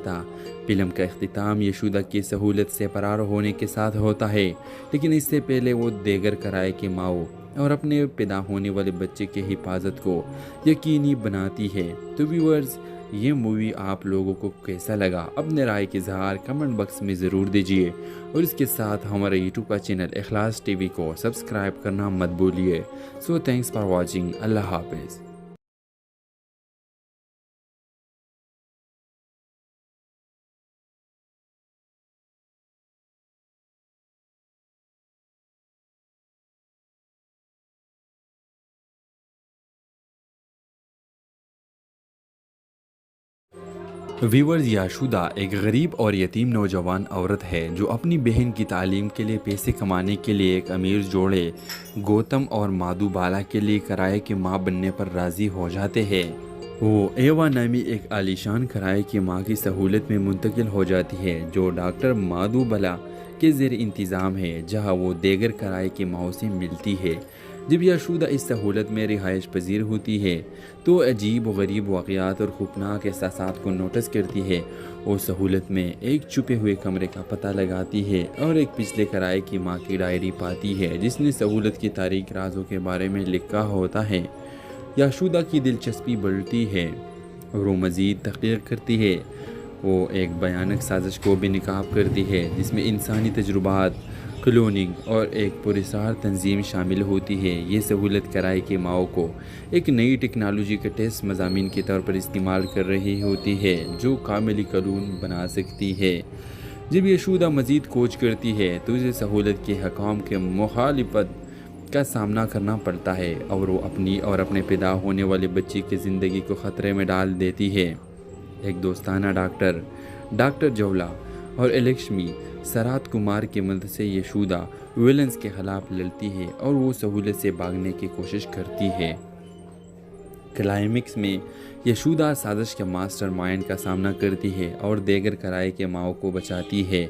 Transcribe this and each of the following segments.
था। फिल्म का इख्तिताम यशोदा की सहूलत से फरार होने के साथ होता है, लेकिन इससे पहले वो देगर कराए की माओ और अपने पैदा होने वाले बच्चे की हिफाजत को यकीनी बनाती है। तो व्यूअर्स, ये मूवी आप लोगों को कैसा लगा? अपने राय के इजहार कमेंट बॉक्स में ज़रूर दीजिए और इसके साथ हमारे यूट्यूब का चैनल इखलास टीवी को सब्सक्राइब करना मत भूलिए। So thanks for watching. अल्लाह हाफिज़। व्यूअर्स, याशुदा एक गरीब और यतीम नौजवान औरत है जो अपनी बहन की तालीम के लिए पैसे कमाने के लिए एक अमीर जोड़े गौतम और माधुबाला के लिए किराए की माँ बनने पर राज़ी हो जाते हैं। वो एवा नामी एक आलीशान किराए की माँ की सहूलत में मुंतकिल हो जाती है जो डॉक्टर माधुबाला के ज़ेर इंतज़ाम है, जहाँ वो देगर किराए की माँ से मिलती है। जब याशुदा इस सहूलत में रिहाइश पजीर होती है तो अजीब व गरीब वाक़यात और खौफनाक एहसासात को नोटिस करती है। वो सहूलत में एक छुपे हुए कमरे का पता लगाती है और एक पिछले किराए की माँ की डायरी पाती है जिसने सहूलत की तारीख राजों के बारे में लिखा होता है। याशुदा की दिलचस्पी बढ़ती है और वो मज़ीद तहक़ीक़ करती है। वो एक भयानक साजिश को भी निकाब करती है जिसमें इंसानी तजुर्बात, क्लोनिंग और एक पुरस्कार तंजीम शामिल होती है। ये सहूलत किराए की माओ को एक नई टेक्नोलॉजी के टेस्ट मज़ामीन के तौर पर इस्तेमाल कर रही होती है जो कामिली कानून बना सकती है। जब यशोदा मज़ीद खोज करती है तो इसे सहूलत के हकाम के मुखालिफत का सामना करना पड़ता है और वो अपनी और अपने पैदा होने वाले बच्चे की ज़िंदगी को ख़तरे में डाल देती है। एक दोस्ताना डॉक्टर जवला और लक्ष्मी सरात कुमार की मदद से यशोदा विलन्स के खिलाफ लड़ती है और वो सहूलत से भागने की कोशिश करती है। क्लाइमिक्स में यशोदा साजिश के मास्टर माइंड का सामना करती है और देगर किराए के माओ को बचाती है।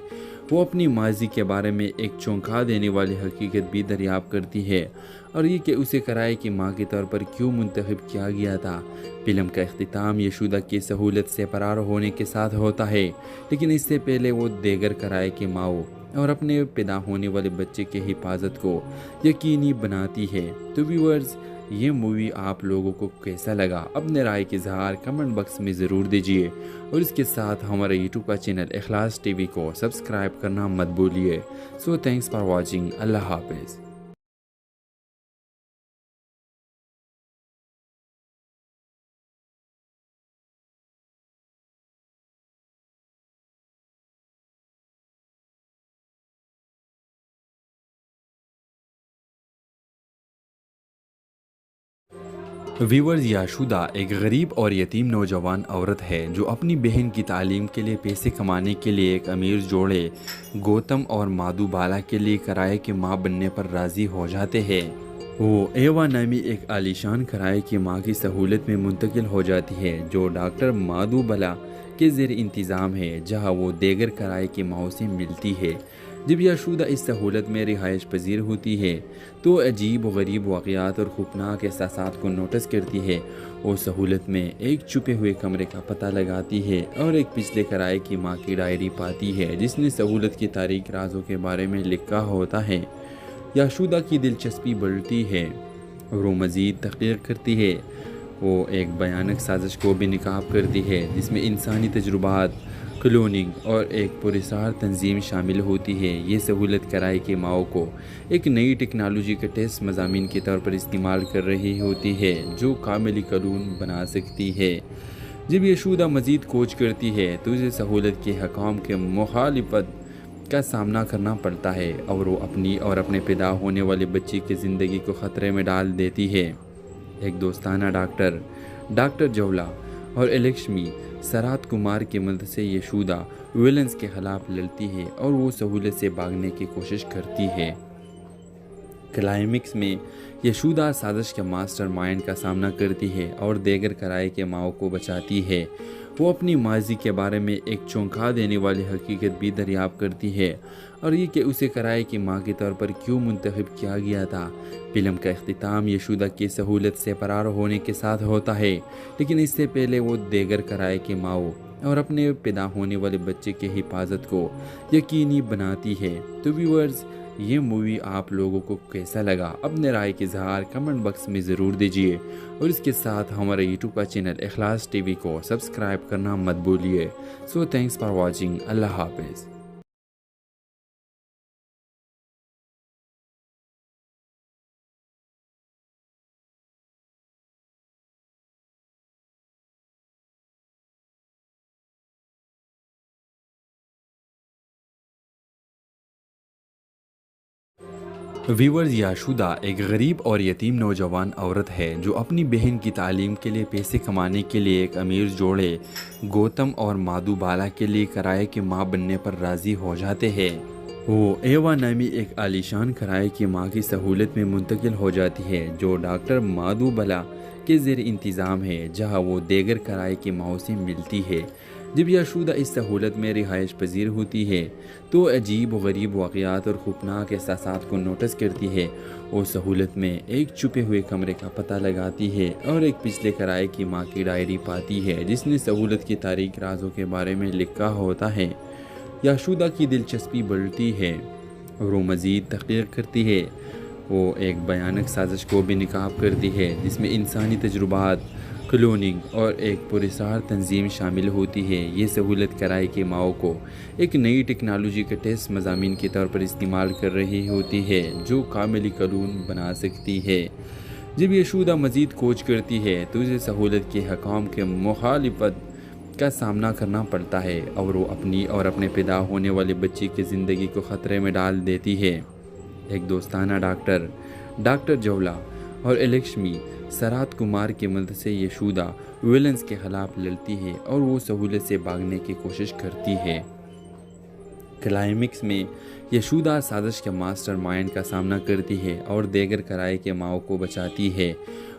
वो अपनी माजी के बारे में एक चौंका देने वाली हकीकत भी दरियाफ्त करती है और ये कि उसे किराए की माँ के तौर पर क्यों मुंतखब किया गया था। फिल्म का इख्तिताम यशोदा की सहूलत से फरार होने के साथ होता है, लेकिन इससे पहले वो देगर किराए की माओ और अपने पैदा होने वाले बच्चे की हिफाजत को यकीनी बनाती है। तो व्यूअर्स, ये मूवी आप लोगों को कैसा लगा? अपने राय के इजहार कमेंट बॉक्स में ज़रूर दीजिए और इसके साथ हमारे यूट्यूब का चैनल इखलास टीवी को सब्सक्राइब करना मत भूलिए। So thanks for watching. अल्लाह हाफिज़। व्यूअर्स, याशुदा एक गरीब और यतीम नौजवान औरत है जो अपनी बहन की तालीम के लिए पैसे कमाने के लिए एक अमीर जोड़े गौतम और माधुबाला के लिए किराए की माँ बनने पर राज़ी हो जाते हैं। वो एवा नामी एक आलीशान किराए की माँ की सहूलत में मुंतकिल हो जाती है जो डॉक्टर माधुबाला के ज़ेर इंतज़ाम है, जहाँ वो देगर किराए की माँ से मिलती है। जब याशुदा इस सहूलत में रिहाइश पजीर होती है तो अजीब व गरीब वाक़यात और खौफनाक एहसासात को नोटिस करती है। वो सहूलत में एक छुपे हुए कमरे का पता लगाती है और एक पिछले किराए की माँ की डायरी पाती है जिसने सहूलत की तारीख राजों के बारे में लिखा होता है। याशुदा की दिलचस्पी बढ़ती है और वो मज़ीद तहक़ीक़ करती है। वो एक भयानक साजिश को भी निकाब करती है जिसमें इंसानी तजुर्बात, क्लोनिंग और एक पुरस्कार तंजीम शामिल होती है। ये सहूलत किराए की माओ को एक नई टेक्नोलॉजी के टेस्ट मज़ामीन के तौर पर इस्तेमाल कर रही होती है जो कामिली कानून बना सकती है। जब यशोदा मज़ीद खोज करती है तो इसे सहूलत के हकाम के मुखालिफत का सामना करना पड़ता है और वो अपनी और अपने पैदा होने वाले बच्चे की ज़िंदगी को ख़तरे में डाल देती है। एक दोस्ताना डॉक्टर जवला और लक्ष्मी सरात कुमार की मदद से यशोदा विलन्स के खिलाफ लड़ती है और वो सहूलत से भागने की कोशिश करती है। क्लाइमिक्स में यशोदा साजिश के मास्टर माइंड का सामना करती है और देगर किराए के माओ को बचाती है। वो अपनी माजी के बारे में एक चौंका देने वाली हकीकत भी दरियाफ्त करती है, और ये कि उसे कराए की माँ के तौर पर क्यों मुंतखब किया गया था। फिल्म का इख्तिताम यशोदा की सहूलत से फरार होने के साथ होता है, लेकिन इससे पहले वो देगर कराए की माओ और अपने पैदा होने वाले बच्चे की हिफाजत को यकीनी बनाती है। तो व्यूअर्स, ये मूवी आप लोगों को कैसा लगा? अपने राय के इजहार कमेंट बॉक्स में ज़रूर दीजिए, और इसके साथ हमारे यूट्यूब का चैनल इखलास टीवी को सब्सक्राइब करना मत भूलिए। So thanks for watching. अल्लाह हाफिज़। व्यूअर्स, याशुदा एक गरीब और यतीम नौजवान औरत है जो अपनी बहन की तालीम के लिए पैसे कमाने के लिए एक अमीर जोड़े गौतम और माधुबाला के लिए किराए की माँ बनने पर राज़ी हो जाते हैं। वो एवा नामी एक आलीशान किराए की माँ की सहूलत में मुंतकिल हो जाती है, जो डॉक्टर माधुबाला के ज़ेर इंतज़ाम है, जहाँ वो देगर किराए की माँ से मिलती है। जब याशुदा इस सहूलत में रिहाइश पजीर होती है तो अजीब व गरीब वाक़यात और ख़ौफनाक एहसासात को नोटिस करती है। वो सहूलत में एक छुपे हुए कमरे का पता लगाती है और एक पिछले किराए की माँ की डायरी पाती है, जिसने सहूलत की तारीख राजों के बारे में लिखा होता है। याशुदा की दिलचस्पी बढ़ती है और वो मज़ीद तहक़ीक़ करती है। वो एक भयानक साजिश को भी निकाब करती है, जिसमें इंसानी तजुर्बात, क्लोनिंग और एक पुरस्कार तंजीम शामिल होती है। ये सहूलत किराए के माओ को एक नई टेक्नोलॉजी के टेस्ट मज़ामीन के तौर पर इस्तेमाल कर रही होती है, जो कामिली कानून बना सकती है। जब यशोदा मज़ीद खोज करती है तो इसे सहूलत के हकाम के मुखालिफत का सामना करना पड़ता है, और वो अपनी और अपने पैदा होने वाले बच्चे की ज़िंदगी को ख़तरे में डाल देती है। एक दोस्ताना डॉक्टर जवला और लक्ष्मी सरात कुमार की मदद से यशोदा विलन्स के खिलाफ लड़ती है और वो सहूलत से भागने की कोशिश करती है। क्लाइमिक्स में यशोदा साजिश के मास्टरमाइंड का सामना करती है और देगर किराए के माओ को बचाती है।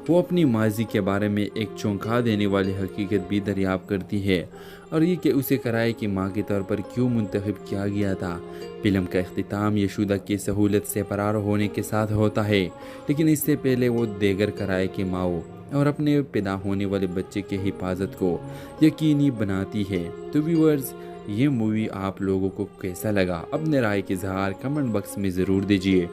वो अपनी माजी के बारे में एक चौंका देने वाली हकीकत भी दरियाफ्त करती है, और ये कि उसे किराए की माँ के तौर पर क्यों मुंतखब किया गया था। फिल्म का इख्तिताम यशोदा की सहूलत से फरार होने के साथ होता है, लेकिन इससे पहले वो देगर किराए की माओ और अपने पैदा होने वाले बच्चे की हिफाजत को यकीनी बनाती है। तो व्यूअर्स, ये मूवी आप लोगों को कैसा लगा? अपने राय के इजहार कमेंट बॉक्स में ज़रूर दीजिए,